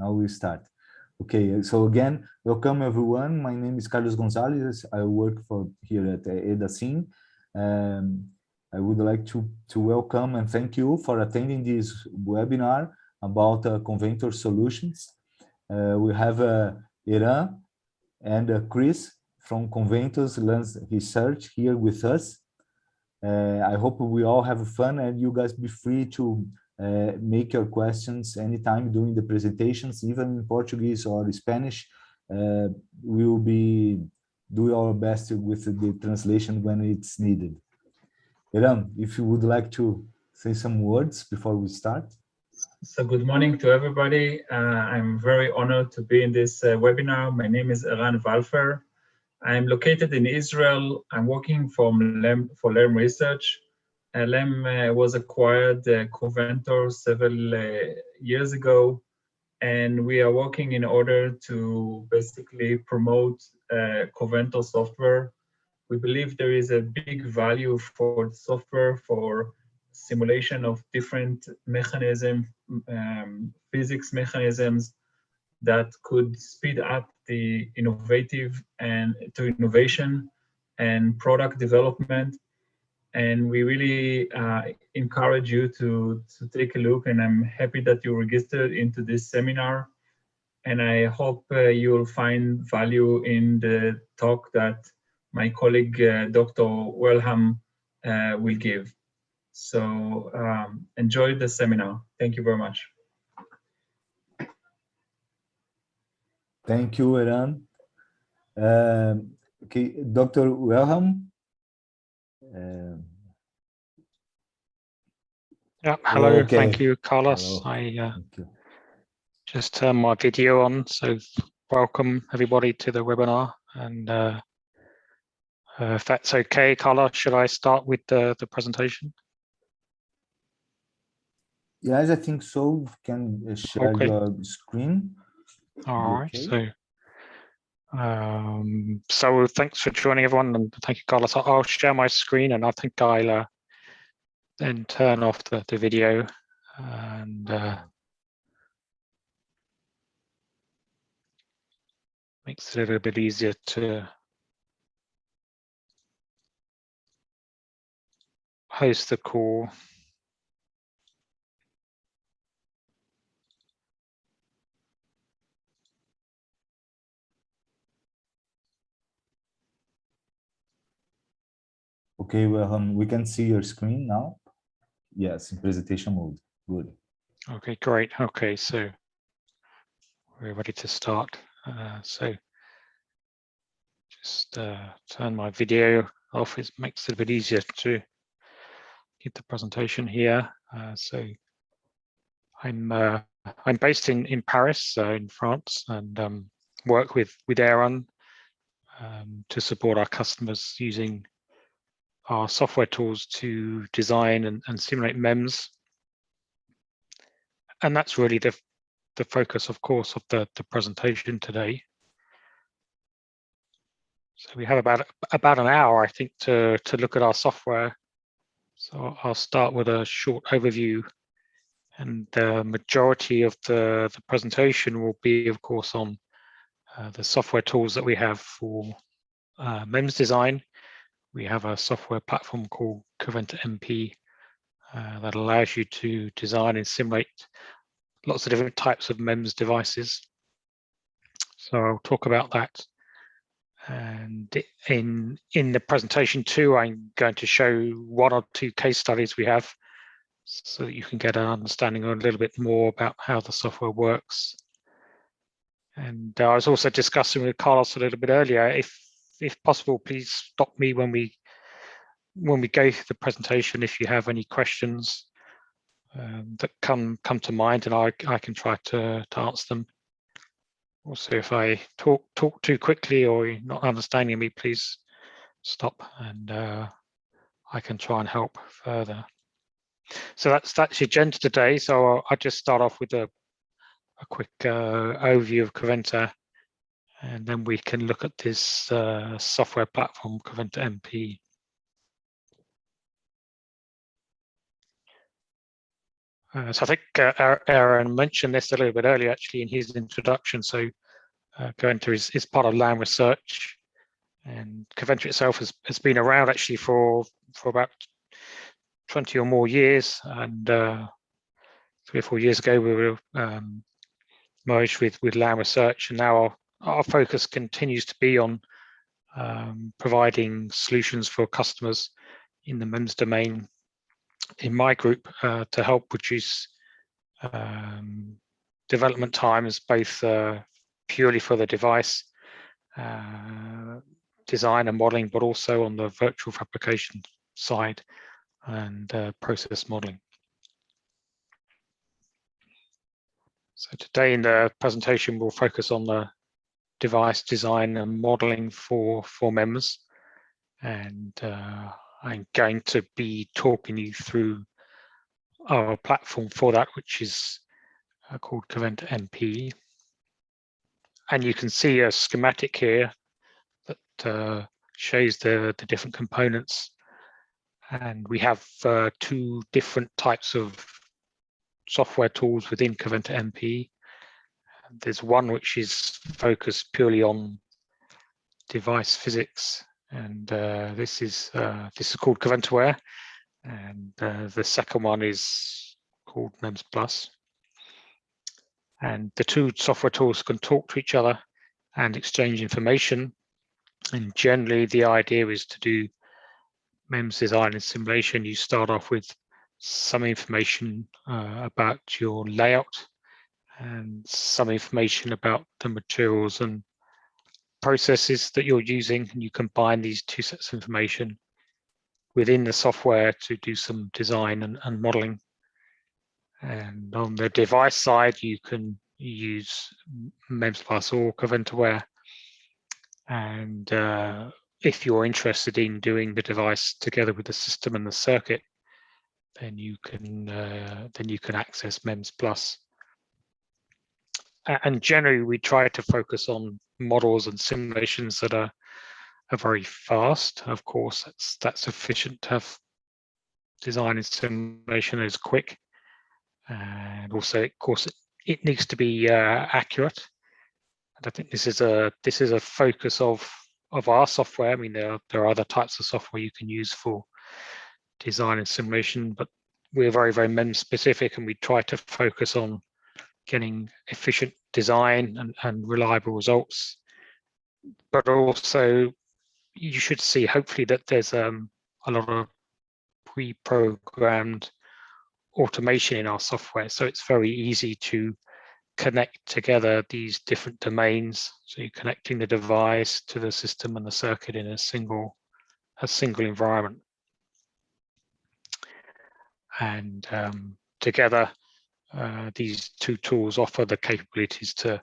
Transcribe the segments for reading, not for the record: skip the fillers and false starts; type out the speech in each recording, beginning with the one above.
Now we start. Okay, so again, welcome everyone. My name is Carlos Gonzalez. I work here at Edasim. I would like to welcome and thank you for attending this webinar about Coventor solutions. We have Iran and Chris from Coventor's Research here with us. I hope we all have fun and you guys be free to make your questions anytime during the presentations, even in Portuguese or Spanish. We will be do our best with the translation when it's needed. Eram, if you would like to say some words before we start. So good morning to everybody. I'm very honored to be in this webinar. My name is Eran Valfer. I'm located in Israel. I'm working for LEM Research. LEM was acquired Coventor several years ago, and we are working in order to basically promote Coventor software. We believe there is a big value for software for simulation of different mechanisms, physics mechanisms that could speed up the innovation and product development. And we really encourage you to take a look, and I'm happy that you registered into this seminar. And I hope you'll find value in the talk that my colleague, Dr. Welham, will give. So enjoy the seminar. Thank you very much. Thank you, Eran. Okay, Dr. Welham. Yeah, hello. Okay. Thank you, Carlos. Hello. I just turned my video on, so welcome everybody to the webinar. And if that's okay, Carlos, should I start with the presentation? Yes, I think so. You can share your screen. All right. So thanks for joining everyone, and thank you, Carlos. I'll share my screen, and I think I'll then turn off the video, and makes it a little bit easier to host the call. Okay, well, we can see your screen now. Yes, in presentation mode. Good. Okay, great. Okay, so we're ready to start. So just turn my video off. It makes it a bit easier to get the presentation here. So I'm based in Paris, in France, and work with Aaron to support our customers using our software tools to design and simulate MEMS. And that's really the focus, of course, of the presentation today. So we have about an hour, I think, to look at our software. So I'll start with a short overview, and the majority of the presentation will be, of course, on the software tools that we have for MEMS design. We have a software platform called CoventorMP that allows you to design and simulate lots of different types of MEMS devices. So I'll talk about that. And in the presentation too, I'm going to show one or two case studies we have so that you can get an understanding a little bit more about how the software works. And I was also discussing with Carlos a little bit earlier, if possible, please stop me when we go through the presentation if you have any questions that come to mind, and I can try to answer them. Also, if I talk too quickly or you're not understanding me, please stop, and I can try and help further. So that's the agenda today. So I'll just start off with a quick overview of Coventor, and then we can look at this software platform, CoventorMP. So I think Aaron mentioned this a little bit earlier, actually, in his introduction. So Coventor is part of Lam Research, and Coventor itself has been around actually for about 20 or more years. And 3 or 4 years ago, we were merged with Lam Research, and now our focus continues to be on providing solutions for customers in the MEMS domain in my group to help reduce development times, both purely for the device design and modeling, but also on the virtual fabrication side and process modeling. So today in the presentation, we'll focus on the device design and modeling for MEMS, and I'm going to be talking you through our platform for that, which is called CoventorMP. And you can see a schematic here that shows the different components. And we have 2 different types of software tools within CoventorMP. There's one which is focused purely on device physics, and this is called CoventorWare, and the second one is called MEMS Plus. And the 2 software tools can talk to each other and exchange information. And generally, the idea is to do MEMS design and simulation. You start off with some information about your layout and some information about the materials and processes that you're using, and you combine these 2 sets of information within the software to do some design and modeling. And on the device side, you can use MEMS Plus or CoventorWare. And if you're interested in doing the device together with the system and the circuit, then you can access MEMS Plus. And generally, we try to focus on models and simulations that are very fast. Of course, that's efficient to have design and simulation that is quick, and also, of course, it needs to be accurate. And I think this is a focus of our software. I mean, there are other types of software you can use for design and simulation, but we're very, very MEMS specific, and we try to focus on getting efficient design and reliable results. But also, you should see, hopefully, that there's a lot of pre-programmed automation in our software, so it's very easy to connect together these different domains. So you're connecting the device to the system and the circuit in a single environment, and together these 2 tools offer the capabilities to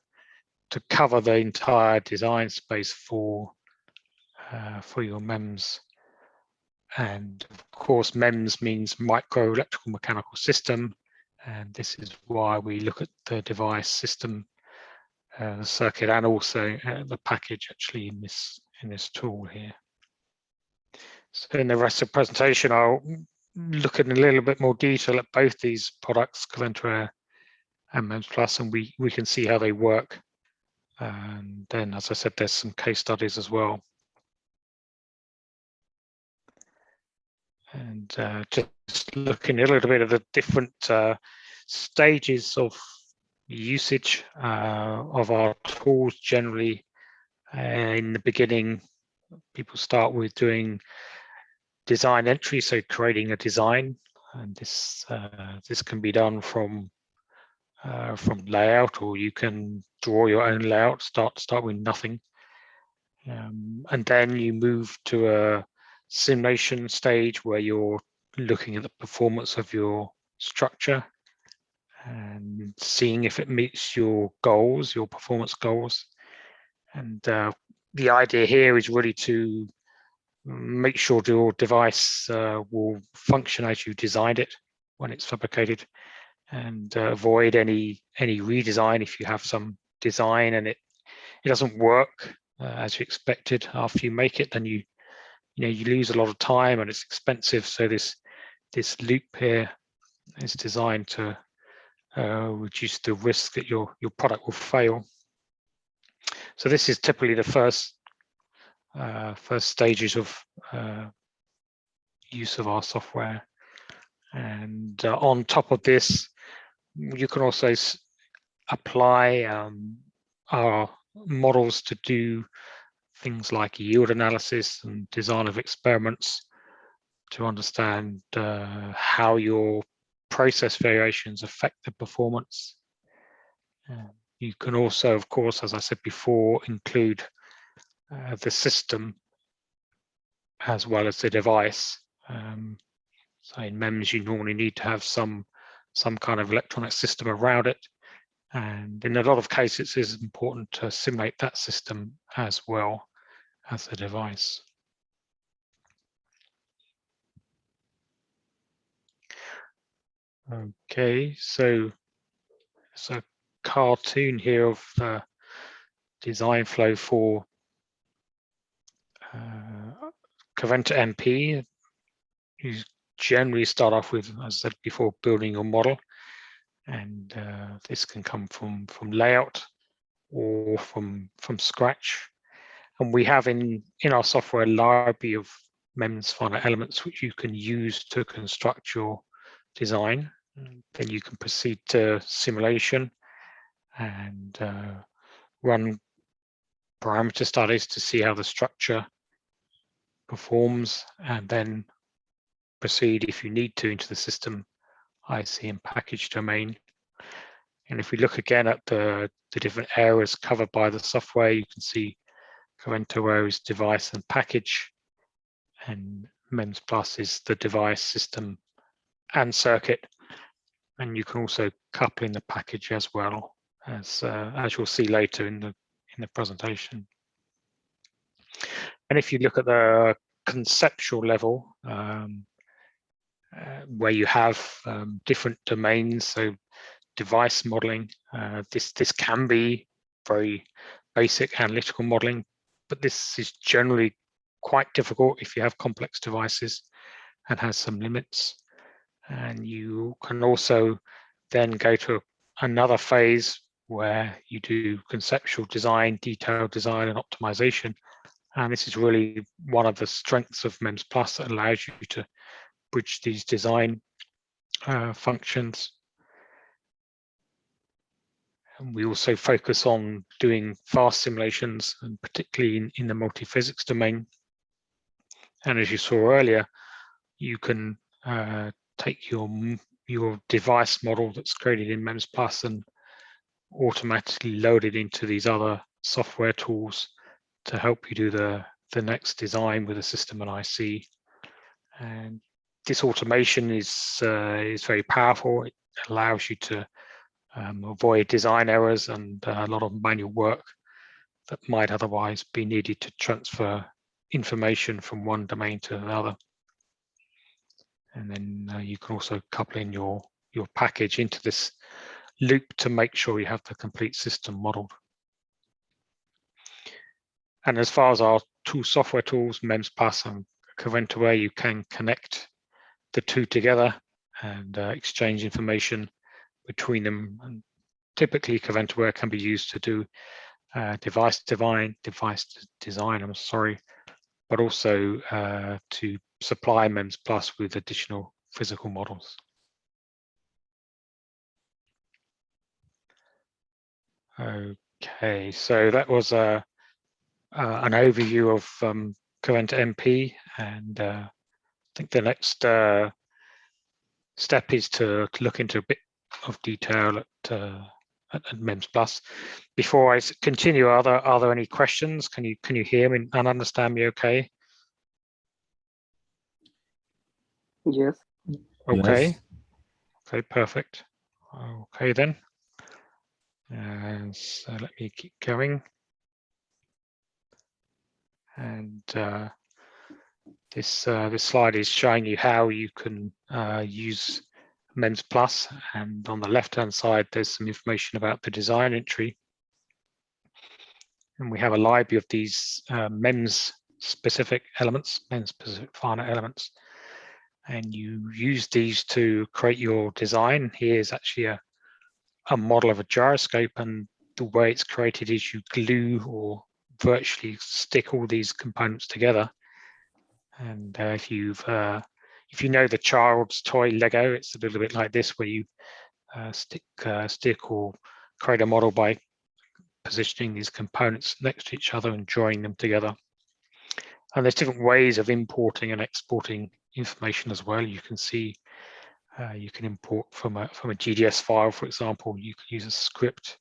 cover the entire design space for your MEMS. And of course, MEMS means micro electrical mechanical system, and this is why we look at the device system, the circuit, and also the package actually in this tool here. So in the rest of the presentation, I'll look in a little bit more detail at both these products, CoventorWare and MEMS Plus, and we can see how they work. And then, as I said, there's some case studies as well. And just looking a little bit at the different stages of usage of our tools. Generally, in the beginning, people start with doing design entry, so creating a design, and this can be done from layout, or you can draw your own layout. Start with nothing, and then you move to a simulation stage where you're looking at the performance of your structure and seeing if it meets your goals, your performance goals. And the idea here is really to make sure your device will function as you designed it when it's fabricated, and avoid any redesign. If you have some design and it doesn't work as you expected after you make it, then you lose a lot of time and it's expensive. So this loop here is designed to reduce the risk that your product will fail. So this is typically the first stages of use of our software. And on top of this, you can also apply our models to do things like yield analysis and design of experiments to understand how your process variations affect the performance. You can also, of course, as I said before, include the system as well as the device. So in MEMS, you normally need to have some kind of electronic system around it. And in a lot of cases, it's important to simulate that system as well as the device. Okay, so it's a cartoon here of the design flow for CoventorMP. You generally start off with, as I said before, building your model, and this can come from layout or from scratch. And we have in our software a library of MEMS finite elements which you can use to construct your design. Then you can proceed to simulation and run parameter studies to see how the structure performs, and then proceed, if you need to, into the system IC and package domain. And if we look again at the different areas covered by the software, you can see CoventorWare is device and package, and MEMS Plus is the device, system, and circuit. And you can also couple in the package as well, as you'll see later in the presentation. And if you look at the conceptual level, where you have different domains, so device modeling, this can be very basic analytical modeling, but this is generally quite difficult if you have complex devices and has some limits. And you can also then go to another phase where you do conceptual design, detailed design, and optimization. And this is really one of the strengths of MEMS Plus that allows you to bridge these design functions. And we also focus on doing fast simulations, and particularly in the multi-physics domain. And as you saw earlier, you can take your device model that's created in MEMS Plus and automatically load it into these other software tools to help you do the next design with a system and IC. And this automation is very powerful. It allows you to avoid design errors and a lot of manual work that might otherwise be needed to transfer information from one domain to another. And then you can also couple in your package into this loop to make sure you have the complete system modeled. And as far as our two software tools, MEMS Plus and CoventorWare, you can connect the two together and exchange information between them. And typically, CoventorWare can be used to do device design, but also to supply MEMS Plus with additional physical models. Okay, so that was an overview of CoventorMP, and I think the next step is to look into a bit of detail at MEMS Plus. Before I continue, are there any questions? Can you hear me and understand me okay? Yes. Okay. Yes. Okay, perfect. Okay then. And so let me keep going. And this slide is showing you how you can use MEMS Plus, and on the left-hand side, there's some information about the design entry. And we have a library of these MEMS-specific elements, MEMS-specific finite elements, and you use these to create your design. Here's actually a a model of a gyroscope, and the way it's created is you glue or virtually stick all these components together. And if you know the child's toy Lego, it's a little bit like this, where you stick or create a model by positioning these components next to each other and joining them together. And there's different ways of importing and exporting information as well. You can see you can import from a GDS file, for example. You can use a script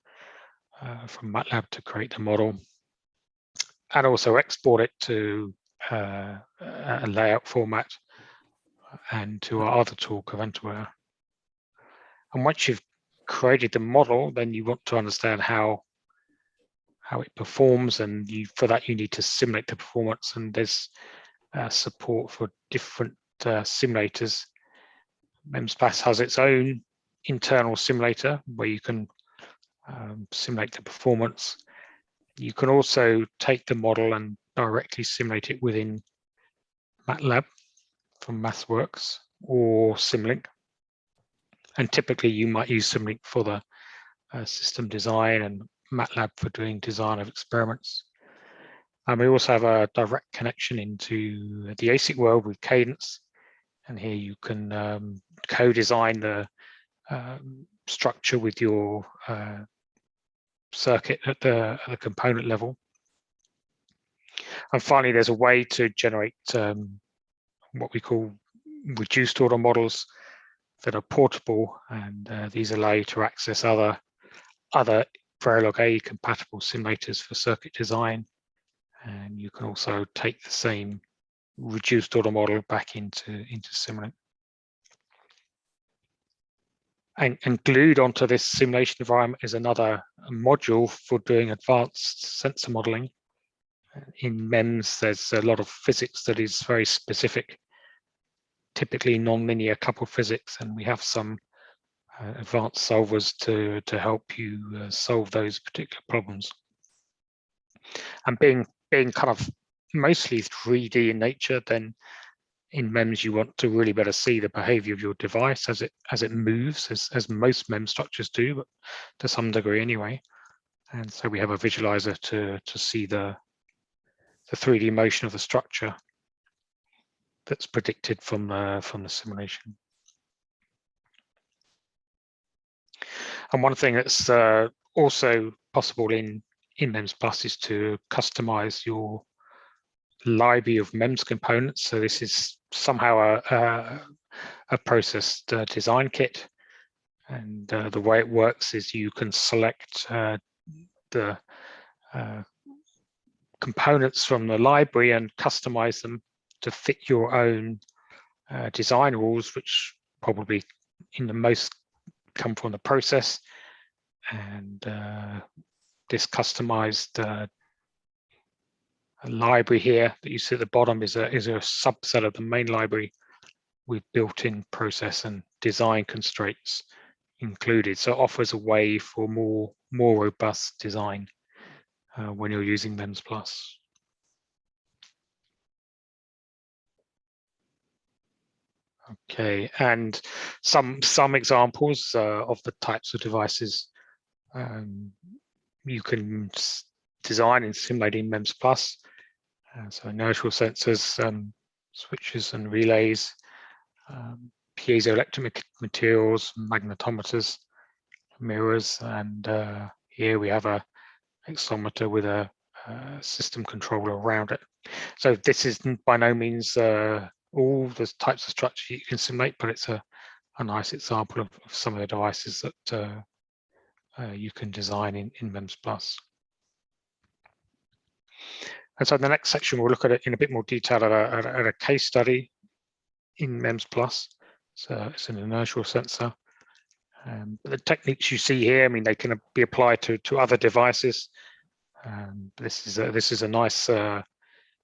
from MATLAB to create the model, and also export it to a layout format and to our other tool, CoventorWare. And once you've created the model, then you want to understand how it performs, and for that you need to simulate the performance. And there's support for different simulators. MEMS Plus has its own internal simulator where you can simulate the performance. You can also take the model and directly simulate it within MATLAB from MathWorks or Simulink. And typically you might use Simulink for the system design and MATLAB for doing design of experiments. And we also have a direct connection into the ASIC world with Cadence. And here you can co-design the structure with your circuit at the component level. And finally, there's a way to generate what we call reduced order models that are portable, and these allow you to access other Verilog A compatible simulators for circuit design. And you can also take the same reduced order model back into Simulink. And glued onto this simulation environment is another module for doing advanced sensor modeling. In MEMS, there's a lot of physics that is very specific, typically nonlinear coupled physics, and we have some advanced solvers to help you solve those particular problems. And being kind of mostly 3D in nature, then in MEMS you want to really better see the behavior of your device as it moves, as most MEMS structures do, but to some degree anyway. And so we have a visualizer to see the 3D motion of the structure that's predicted from the simulation. And one thing that's also possible in MEMS Plus is to customize your library of MEMS components. So this is somehow a processed design kit, and the way it works is you can select the components from the library and customize them to fit your own design rules, which probably in the most come from the process. And this customized library here that you see at the bottom is a subset of the main library with built-in process and design constraints included. So it offers a way for more robust design when you're using MEMS Plus. Okay, and some examples of the types of devices you can design and simulate in MEMS Plus. So inertial sensors, switches and relays, piezoelectric materials, magnetometers, mirrors, and here we have a accelerometer with a system controller around it. So this is by no means all the types of structure you can simulate, but it's a nice example of some of the devices that you can design in MEMS Plus. And so in the next section, we'll look at it in a bit more detail at a case study in MEMS Plus. So it's an inertial sensor. But the techniques you see here, I mean, they can be applied to other devices. This is a nice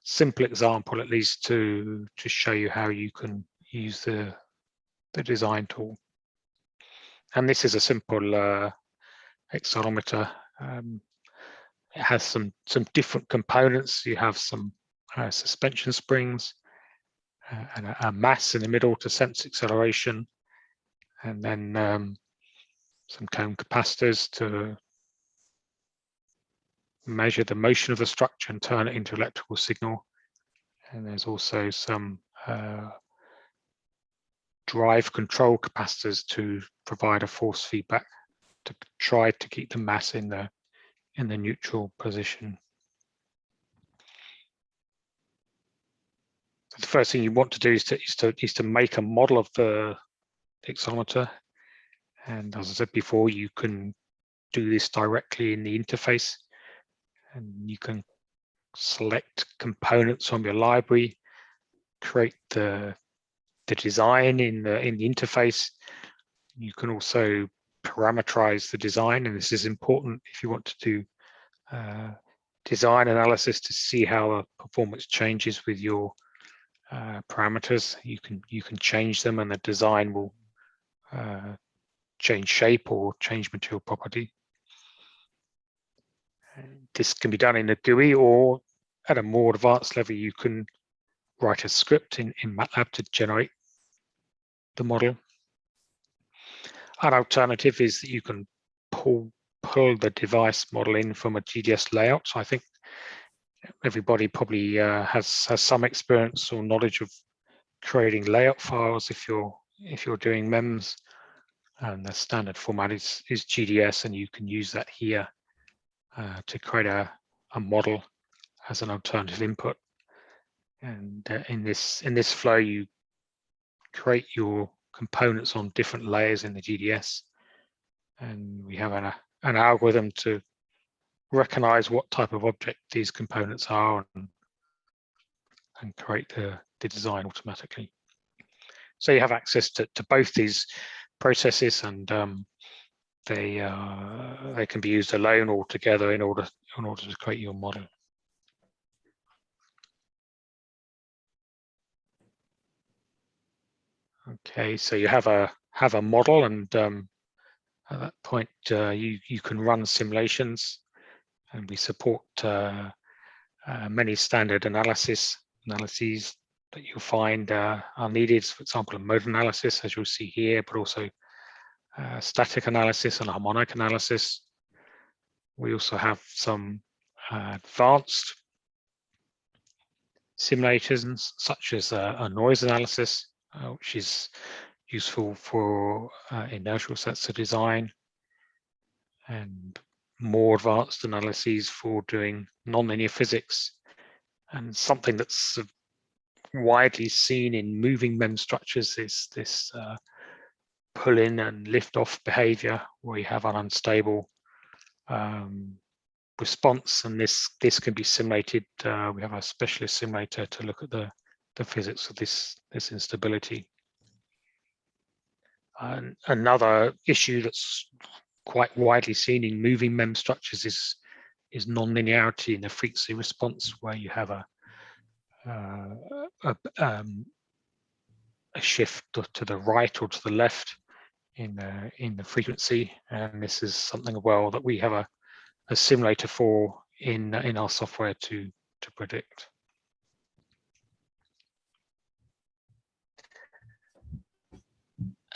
simple example, at least, to show you how you can use the design tool. And this is a simple accelerometer. It has some different components. You have some suspension springs and a mass in the middle to sense acceleration, and then some cone capacitors to measure the motion of the structure and turn it into electrical signal. And there's also some drive control capacitors to provide a force feedback to try to keep the mass in the neutral position. So the first thing you want to do is to make a model of the accelerometer. And as I said before, you can do this directly in the interface, and you can select components from your library, create the design in the interface. You can also parameterize the design, and this is important if you want to do design analysis to see how the performance changes with your parameters. You can change them, and the design will change shape or change material property. This can be done in a GUI, or at a more advanced level, you can write a script in MATLAB to generate the model. An alternative is that you can pull the device model in from a GDS layout. So I think everybody probably has some experience or knowledge of creating layout files if you're doing MEMS, and the standard format is GDS, and you can use that here to create a model as an alternative input. And in this flow, you create your components on different layers in the GDS, and we have an algorithm to recognize what type of object these components are and create the design automatically. So you have access to both these processes, and they can be used alone or together in order to create your model. Okay, so you have a model, and at that point you can run simulations, and we support many standard analyses that you'll find are needed. For example, a mode analysis, as you'll see here, but also static analysis and harmonic analysis. We also have some advanced simulators, such as a noise analysis, which is useful for inertial sensor design, and more advanced analyses for doing nonlinear physics. And something that's widely seen in moving MEMS structures is this pull in and lift off behavior, where you have an unstable response, and this can be simulated. We have a specialist simulator to look at the physics of this instability. And another issue that's quite widely seen in moving MEMS structures is nonlinearity in the frequency response, where you have a shift to the right or to the left in the frequency, and this is something that we have a simulator for in our software to predict.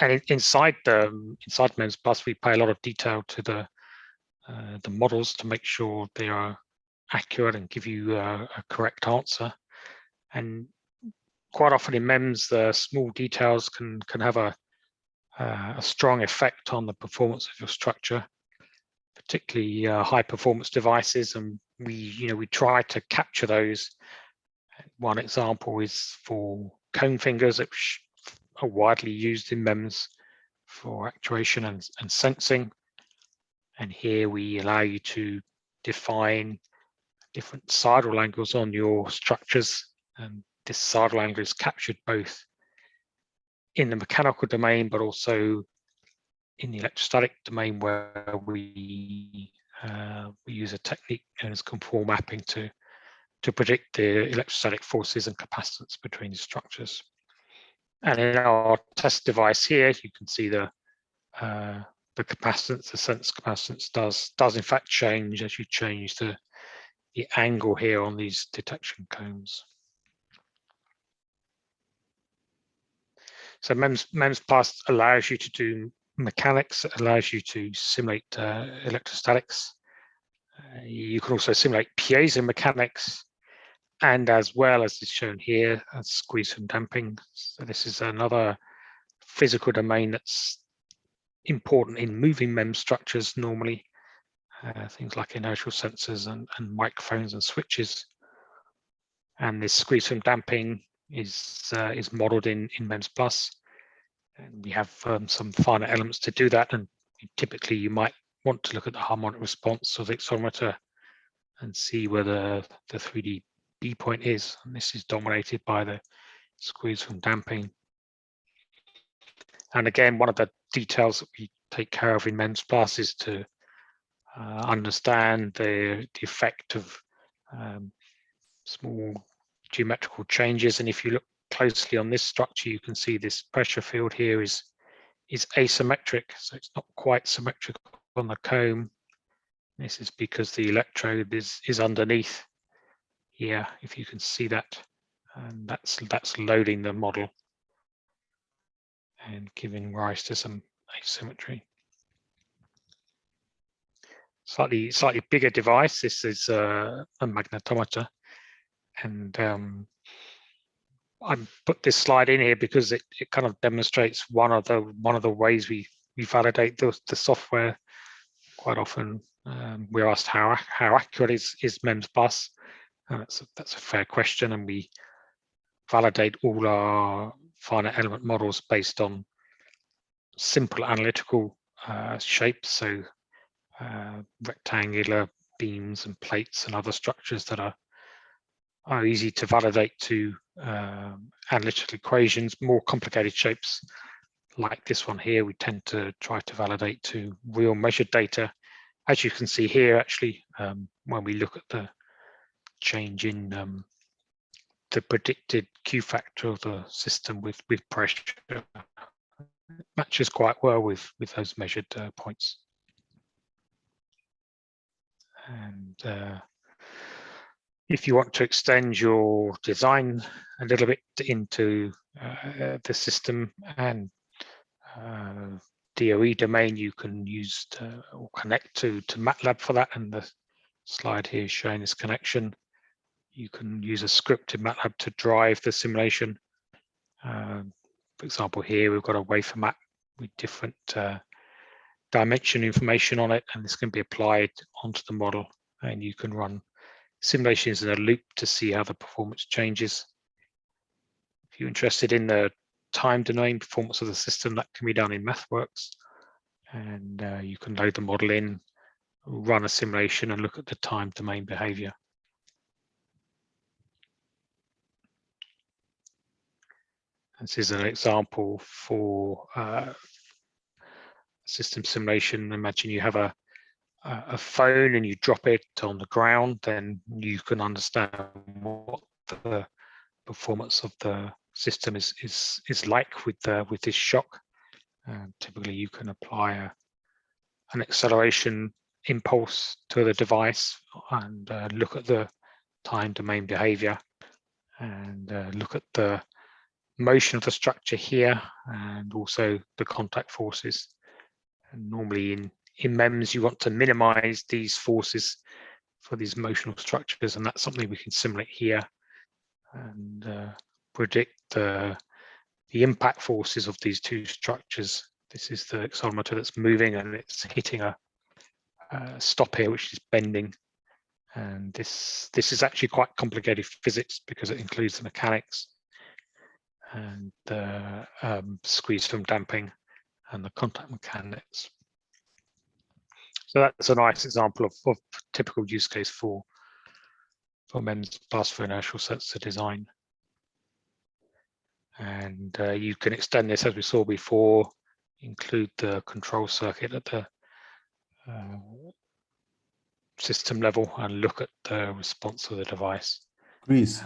And inside MEMS Plus, we pay a lot of detail to the models to make sure they are accurate and give you a correct answer. And quite often in MEMS, the small details can have a strong effect on the performance of your structure, particularly high performance devices. And we try to capture those. One example is for cone fingers, which are widely used in MEMS for actuation and sensing. And here we allow you to define different sidral angles on your structures, and this sidral angle is captured both in the mechanical domain but also in the electrostatic domain, where we use a technique known as conformal mapping to predict the electrostatic forces and capacitance between the structures. And in our test device here, you can see the capacitance, the sense capacitance does in fact change as you change the angle here on these detection cones. So MEMS Plus allows you to do mechanics that allows you to simulate electrostatics. You can also simulate piezo mechanics, and as well as is shown here, squeeze from damping. So this is another physical domain that's important in moving MEMS structures normally, things like inertial sensors and microphones and switches. And this squeeze from damping is modeled in MEMS Plus, and we have some finer elements to do that. And typically, you might want to look at the harmonic response of the accelerometer and see where the 3D B point is. And this is dominated by the squeeze from damping. And again, one of the details that we take care of in MEMS Plus is to understand the effect of small geometrical changes. And if you look closely on this structure, you can see this pressure field here is asymmetric, so it's not quite symmetrical on the comb. This is because the electrode is underneath here, if you can see that, and that's loading the model and giving rise to some asymmetry. Slightly bigger device. This is a magnetometer, and I put this slide in here because it kind of demonstrates one of the ways we validate the software. Quite often we're asked how accurate is MEMS Plus, and that's a fair question, and we validate all our finite element models based on simple analytical shapes, so rectangular beams and plates and other structures that are easy to validate to analytical equations. More complicated shapes like this one here, we tend to try to validate to real measured data. As you can see here, actually, when we look at the change in the predicted Q factor of the system with pressure, it matches quite well with those measured points. And if you want to extend your design a little bit into the system and DOE domain, you can use or connect to MATLAB for that. And the slide here is showing this connection. You can use a script in MATLAB to drive the simulation. For example, here we've got a wafer map with different dimension information on it, and this can be applied onto the model, and you can run simulations in a loop to see how the performance changes. If you're interested in the time domain performance of the system, that can be done in MathWorks, and you can load the model in, run a simulation, and look at the time domain behavior. This is an example for system simulation. Imagine you have a phone and you drop it on the ground, then you can understand what the performance of the system is like with this shock. Typically, you can apply an acceleration impulse to the device and look at the time domain behavior and look at the motion of the structure here and also the contact forces. And normally in MEMS, you want to minimize these forces for these motional structures, and that's something we can simulate here and predict the impact forces of these two structures. This is the accelerometer that's moving, and it's hitting a stop here, which is bending. And this is actually quite complicated physics because it includes the mechanics and the squeeze from damping and the contact mechanics. So that's a nice example of typical use case for MEMS Plus for inertial sensor design. And you can extend this, as we saw before, include the control circuit at the system level and look at the response of the device. Chris,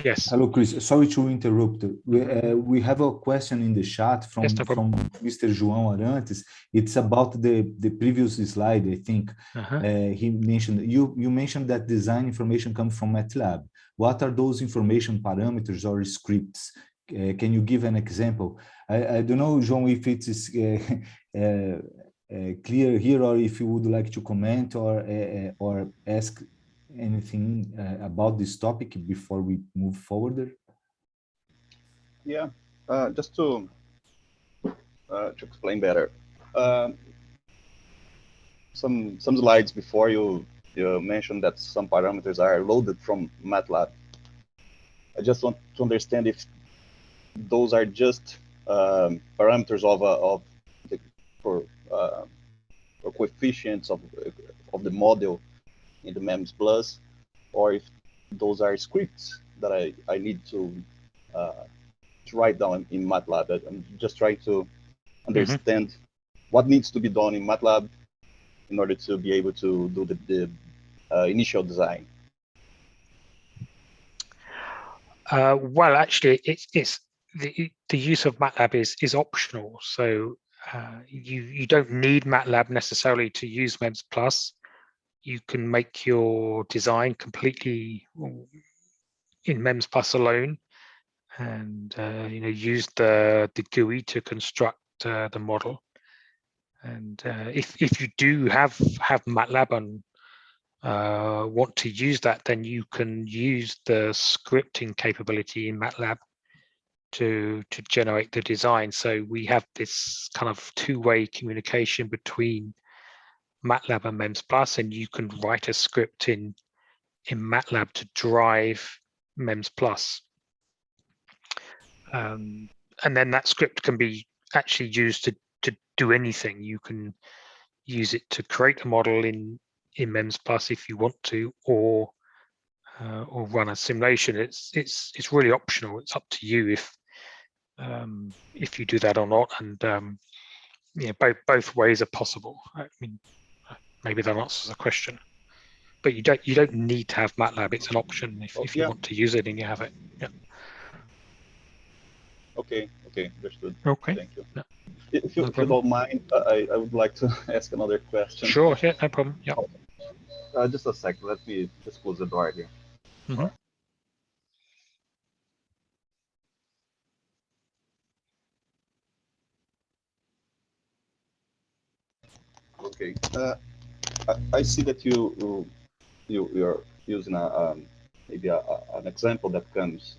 yes. Hello, Chris. Sorry to interrupt. We have a question in the chat from Mr. João Arantes. It's about the previous slide, I think. He mentioned, you mentioned that design information comes from MATLAB. What are those information parameters or scripts can you give an example? I don't know, João, if it is clear here, or if you would like to comment or ask anything about this topic before we move forward. Yeah, just to explain better, some slides before you mentioned that some parameters are loaded from MATLAB. I just want to understand if those are just parameters for coefficients of the model in the MEMS Plus, or if those are scripts that I need to write down in MATLAB. I'm just trying to understand what needs to be done in MATLAB in order to be able to do the initial design. Well, actually, it's the use of MATLAB is optional. So you don't need MATLAB necessarily to use MEMS Plus. You can make your design completely in MEMS Plus alone, and use the GUI to construct the model. And if you do have MATLAB and want to use that, then you can use the scripting capability in MATLAB to generate the design. So we have this kind of two-way communication between MATLAB and MEMS Plus, and you can write a script in MATLAB to drive MEMS Plus. And then that script can be actually used to do anything. You can use it to create a model in MEMS Plus if you want to, or run a simulation. It's really optional. It's up to you if you do that or not. And yeah, both ways are possible. I mean, maybe that answers the question. But you don't need to have MATLAB. It's an option if you want to use it and you have it. Yeah. Okay, understood. Okay. Thank you. No. If you don't mind, I would like to ask another question. Sure, yeah, no problem. Yeah. Just a second. Let me just close the door here. Okay. I see that you're using maybe an example that comes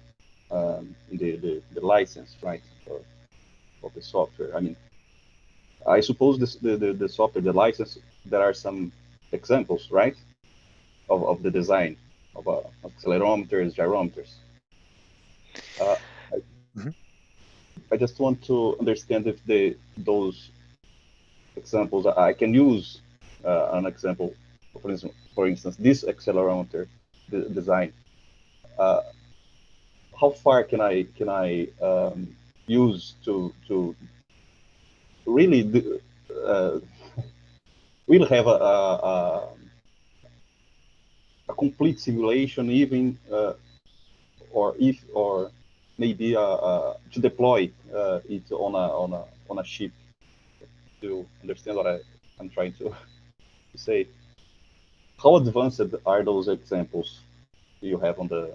in the license, right, of the software. I mean, I suppose the software, the license, there are some examples, right, of the design of accelerometers, gyrometers. I just want to understand if those examples, I can use an example, for instance, this accelerometer design. How far can I use to really will have a complete simulation, even or maybe to deploy it on a ship. To understand what I'm trying to say, how advanced are those examples you have on the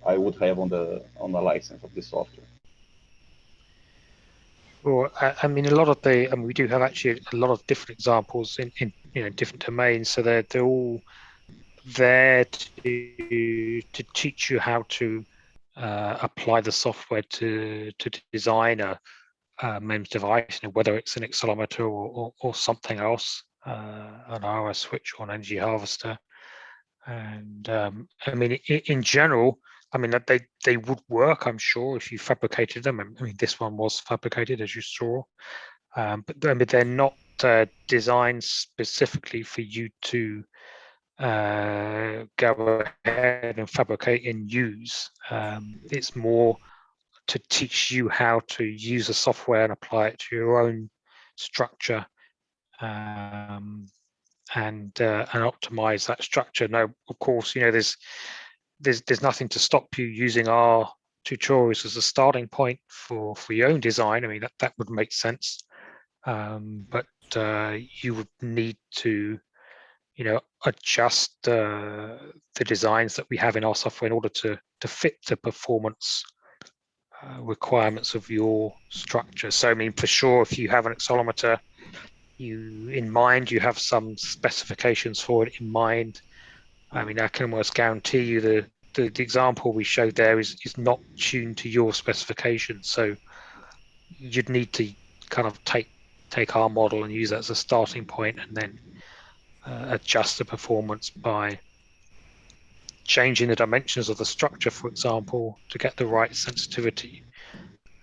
I would have on the license of the software? Well, I mean, a lot of we do have actually a lot of different examples in different domains. So they're all there to teach you how to apply the software to design a MEMS device, whether it's an accelerometer or something else, an RF switch or an energy harvester. And I mean, in general, I mean, that they would work, I'm sure, if you fabricated them. I mean, this one was fabricated, as you saw, but I mean, they're not designed specifically for you to go ahead and fabricate and use. It's more to teach you how to use the software and apply it to your own structure, and optimize that structure. Now, of course, there's nothing to stop you using our tutorials as a starting point for your own design. I mean, that would make sense, but you would need to adjust the designs that we have in our software in order to fit the performance requirements of your structure. So I mean, for sure, if you have an accelerometer in mind, you have some specifications for it in mind. I mean, I can almost guarantee you the example we showed there is not tuned to your specifications. So you'd need to kind of take our model and use that as a starting point, and then adjust the performance by changing the dimensions of the structure, for example, to get the right sensitivity.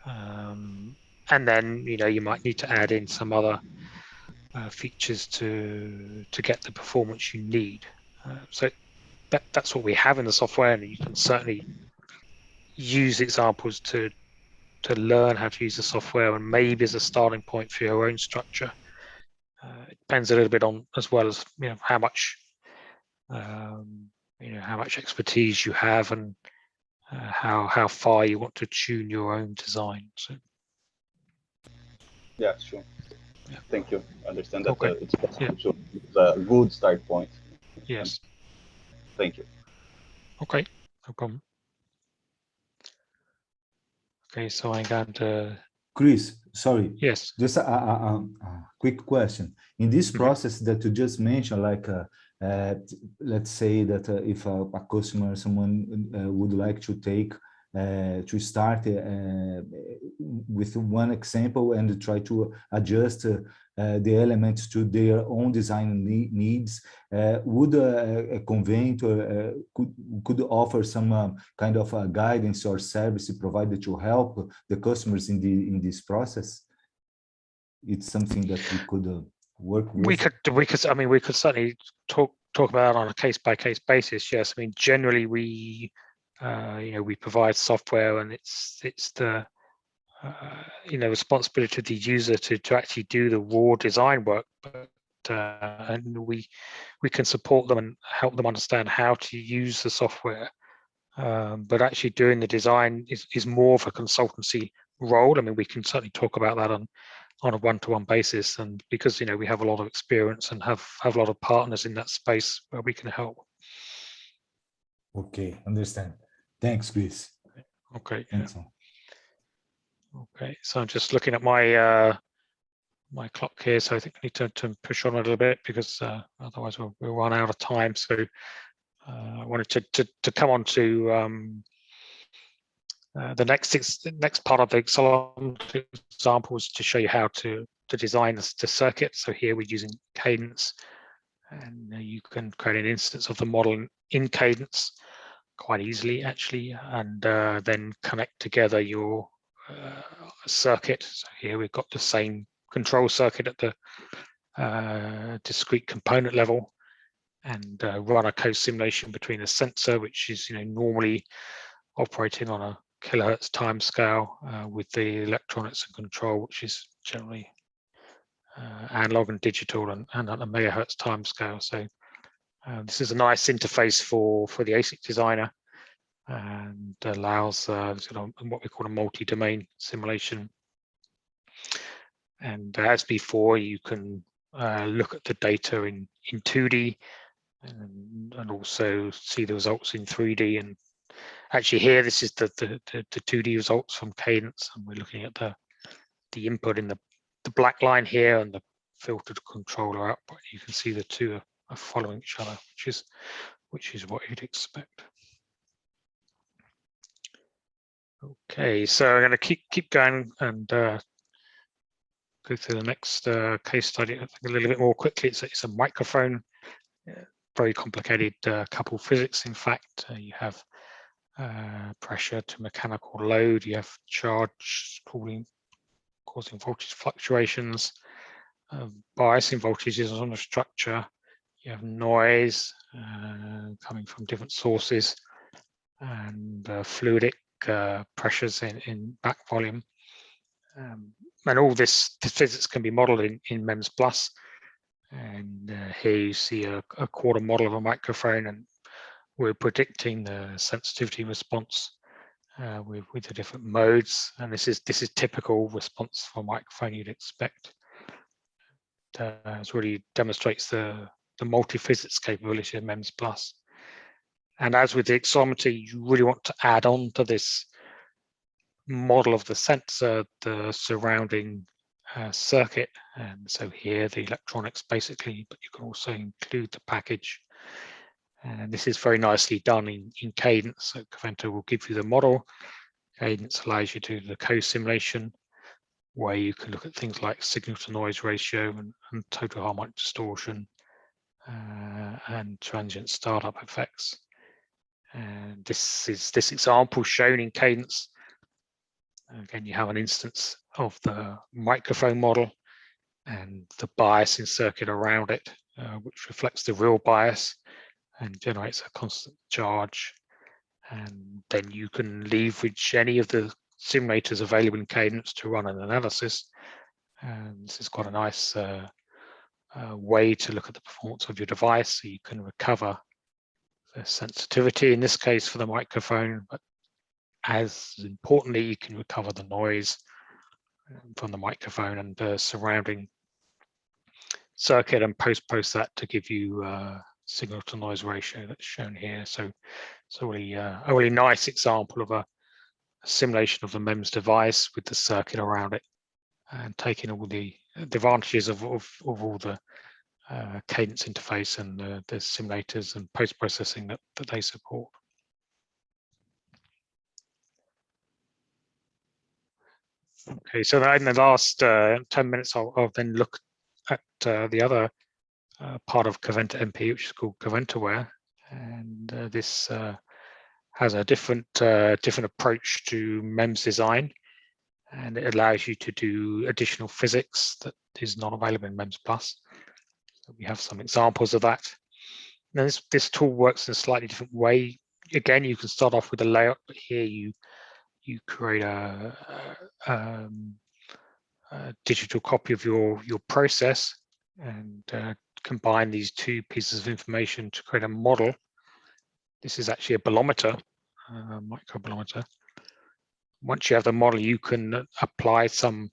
And then, you know, you might need to add in some other features to get the performance you need. So that's what we have in the software, and you can certainly use examples to learn how to use the software, and maybe as a starting point for your own structure. It depends a little bit on, as well as, you know, how much how much expertise you have, and how far you want to tune your own design. So Yeah, sure. Yeah. Thank you. I understand that Okay. it's possible to use a good start point. Yes. Thank you. Okay, no problem. Okay, so I'm going to. Chris, sorry. Yes. Just a quick question. In this Mhm. process that you just mentioned, like let's say that if a customer, someone would like to take to start with one example and try to adjust the elements to their own design needs, would a Coventor could offer some kind of guidance or service provided to help the customers in this process? It's something that we could work with. We could certainly talk about it on a case-by-case basis. Yes, I mean, generally we we provide software, and it's the responsibility of the user to actually do the raw design work, but and we can support them and help them understand how to use the software. But actually doing the design is more of a consultancy role. I mean, we can certainly talk about that on a one-to-one basis, and because we have a lot of experience and have a lot of partners in that space where we can help. Okay, understand. Thanks, Chris. Okay. Thanks. Okay, so I'm just looking at my my clock here, so I think I need to push on a little bit, because otherwise we'll run out of time. So I wanted to come on to the next part of the example is to show you how to design the circuit. So here we're using Cadence, and you can create an instance of the model in Cadence quite easily, actually, and then connect together your circuit. So here we've got the same control circuit at the discrete component level, and run a co-simulation between a sensor, which is normally operating on a kilohertz time scale, with the electronics and control, which is generally analog and digital, and at a megahertz time scale. So this is a nice interface for the ASIC designer, and allows sort of what we call a multi-domain simulation. And as before, you can look at the data in 2D, and also see the results in 3D. And actually here, this is the 2D results from Cadence, and we're looking at the input in the black line here, and the filtered controller output. You can see the two are following each other, which is what you'd expect. Okay, so I'm going to keep going and go through the next case study a little bit more quickly. It's a microphone, very complicated coupled physics. In fact, you have pressure to mechanical load, you have charge causing voltage fluctuations, biasing voltages on the structure, you have noise coming from different sources, and fluidic pressures in back volume. And all this physics can be modeled in MEMS Plus. And here you see a quarter model of a microphone, and we're predicting the sensitivity response with the different modes. And this is typical response for a microphone you'd expect. It really demonstrates the multi-physics capability of MEMS Plus. And as with the accelerometer, you really want to add on to this model of the sensor, the surrounding circuit, and so here the electronics basically, but you can also include the package. And this is very nicely done in Cadence. So Coventor will give you the model. Cadence allows you to do the co-simulation, where you can look at things like signal to noise ratio and total harmonic distortion and transient startup effects. And this example shown in Cadence. Again, you have an instance of the microphone model and the biasing circuit around it, which reflects the real bias and generates a constant charge. And then you can leverage any of the simulators available in Cadence to run an analysis. And this is quite a nice way to look at the performance of your device. So you can recover the sensitivity, in this case for the microphone, but as importantly, you can recover the noise from the microphone and the surrounding circuit and post that to give you signal to noise ratio that's shown here. So it's a really nice example of a simulation of the MEMS device with the circuit around it and taking all the advantages of all the Cadence interface and the simulators and post-processing that they support. Okay, so in the last 10 minutes, I'll then look at the other part of CoventorMP, which is called CoventorWare, and this has a different approach to MEMS design, and it allows you to do additional physics that is not available in MEMS Plus. So we have some examples of that. Now this tool works in a slightly different way. Again, you can start off with a layout, but here you create a digital copy of your process and combine these two pieces of information to create a model. This is actually a bolometer, microbolometer. Once you have the model, you can apply some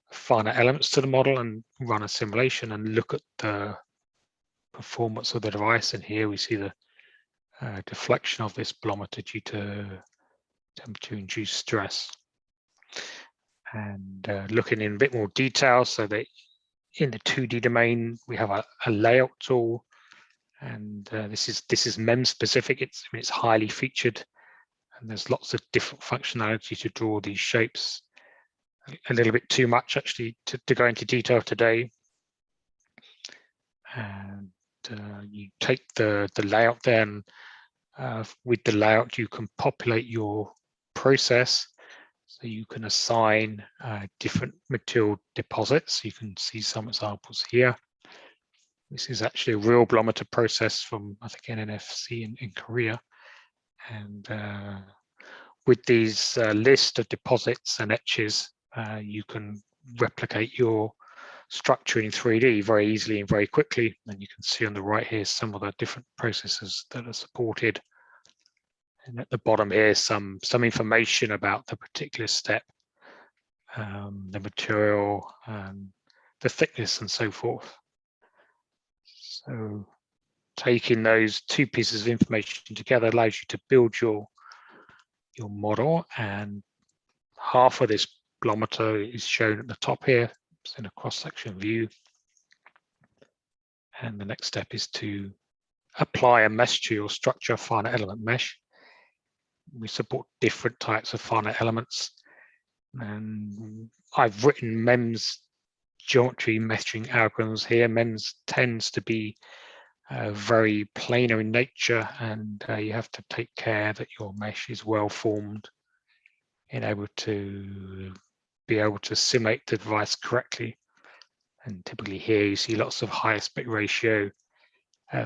finer elements to the model and run a simulation and look at the performance of the device. And here we see the deflection of this bolometer due to temperature-induced stress. And looking in a bit more detail, so that in the 2D domain we have a layout tool, and this is MEMS specific. It's highly featured, and there's lots of different functionality to draw these shapes. A little bit too much actually to go into detail today. And you take the layout, then with the layout you can populate your process. So you can assign different material deposits. You can see some examples here. This is actually a real bolometer process from, I think, NNFC in Korea. And with these list of deposits and etches, you can replicate your structure in 3D very easily and very quickly. And you can see on the right here some of the different processes that are supported. And at the bottom here, some information about the particular step, the material, the thickness, and so forth. So taking those two pieces of information together allows you to build your model, and half of this bolometer is shown at the top here. It's in a cross-section view. And the next step is to apply a mesh to your structure, finite element mesh. We support different types of finite elements, and I've written MEMS geometry meshing algorithms here. MEMS tends to be very planar in nature, and you have to take care that your mesh is well formed and able to simulate the device correctly. And typically here you see lots of high aspect ratio,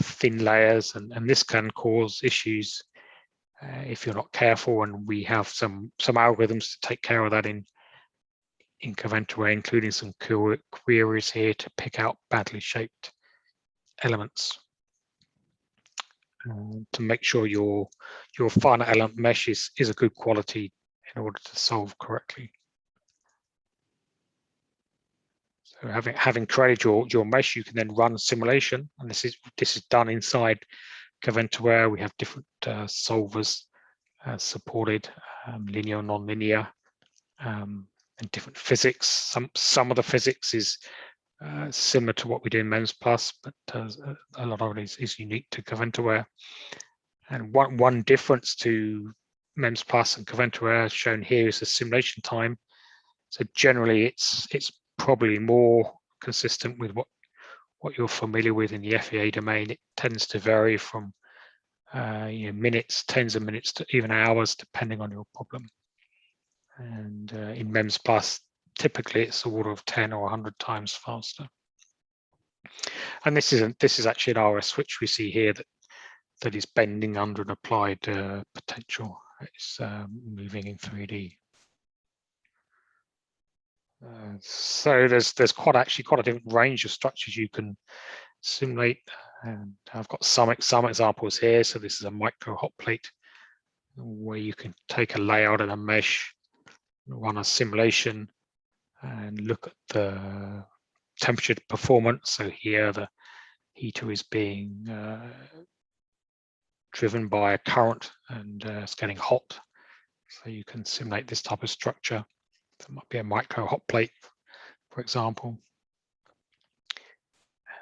thin layers, and this can cause issues if you're not careful. And we have some algorithms to take care of that in CoventorWare, including some queries here to pick out badly shaped elements to make sure your finite element mesh is a good quality in order to solve correctly. So having created your mesh, you can then run a simulation, and this is done inside CoventorWare. We have different solvers supported, linear, non-linear, and different physics. Some of the physics is similar to what we do in MEMS Plus, but a lot of it is unique to CoventorWare. And one difference to MEMS Plus and CoventorWare shown here is the simulation time. So generally, it's probably more consistent with what you're familiar with in the FEA domain. It tends to vary from minutes, tens of minutes, to even hours, depending on your problem. And in MEMS Plus, typically it's the order of 10 or 100 times faster. And this is actually an RS switch we see here that is bending under an applied potential. It's moving in 3D. So there's quite a different range of structures you can simulate, and I've got some examples here. So this is a micro hot plate where you can take a layout and a mesh, run a simulation, and look at the temperature performance. So here the heater is being driven by a current, and it's getting hot. So you can simulate this type of structure. There might be a micro hot plate, for example.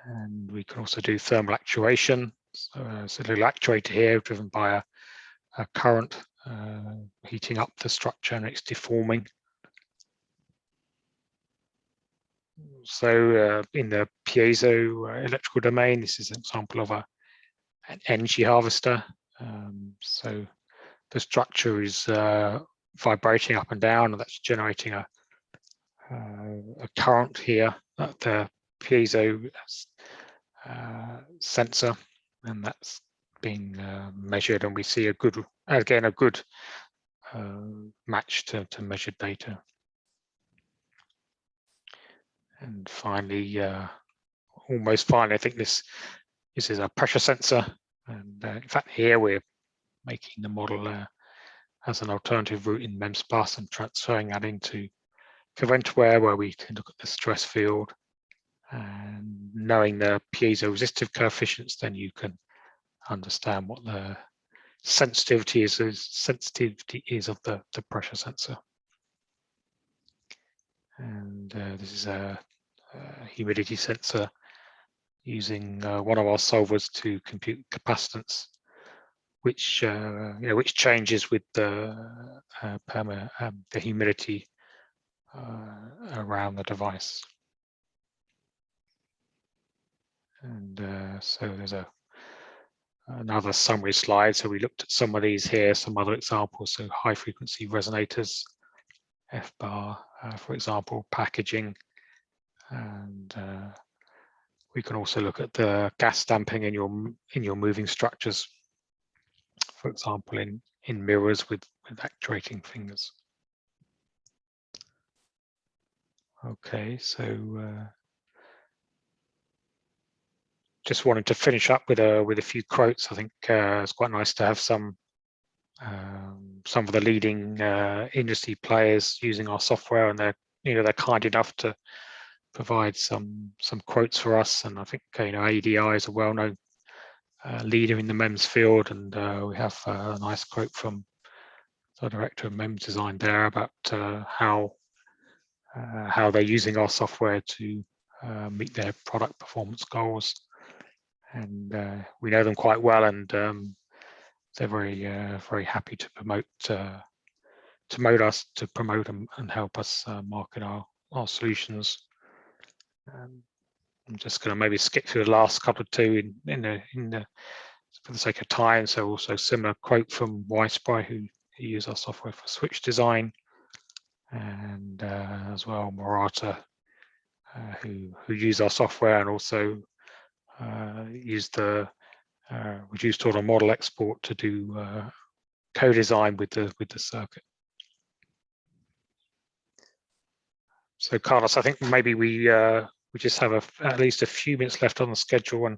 And we can also do thermal actuation. So it's a little actuator here driven by a current heating up the structure, and it's deforming. So in the piezo electrical domain, this is an example of an energy harvester. So the structure is vibrating up and down, and that's generating a current here at the piezo sensor, and that's being measured, and we see a good match to measured data. And finally, almost finally, I think this is a pressure sensor, and in fact here we're making the model as an alternative route in MEMS Plus and transferring that into CoventorWare, where we can look at the stress field, and knowing the piezo resistive coefficients, then you can understand what the sensitivity is of the pressure sensor. And this is a humidity sensor using one of our solvers to compute capacitance, which changes with the humidity around the device. And so there's another summary slide. So we looked at some of these here, some other examples. So high frequency resonators, F-bar, for example, packaging, and we can also look at the gas damping in your moving structures, for example, in mirrors with actuating fingers. Okay, so just wanted to finish up with a few quotes. I think it's quite nice to have some of the leading industry players using our software, and they're kind enough to provide some quotes for us. And I think ADI is a well-known leader in the MEMS field, and we have a nice quote from the director of MEMS design there about how they're using our software to meet their product performance goals. And we know them quite well, and they're very happy to promote and help us market our solutions. I'm just going to maybe skip through the last couple of two for the sake of time. So also similar quote from Weispry, who use our software for switch design, and as well Murata, who use our software and also use the reduced order model export to do co-design with the circuit. So Carlos, I think maybe we just have at least a few minutes left on the schedule, and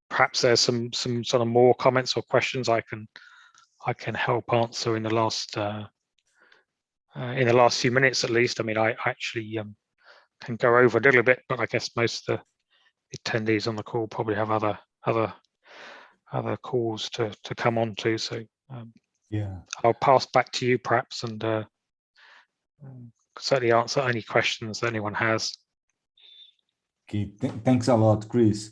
perhaps there's some sort of more comments or questions I can help answer in the last few minutes at least. I mean, I actually can go over a little bit, but I guess most of the attendees on the call probably have other calls to come on to. So Yeah. I'll pass back to you perhaps, and certainly answer any questions that anyone has. Okay, thanks a lot, Chris.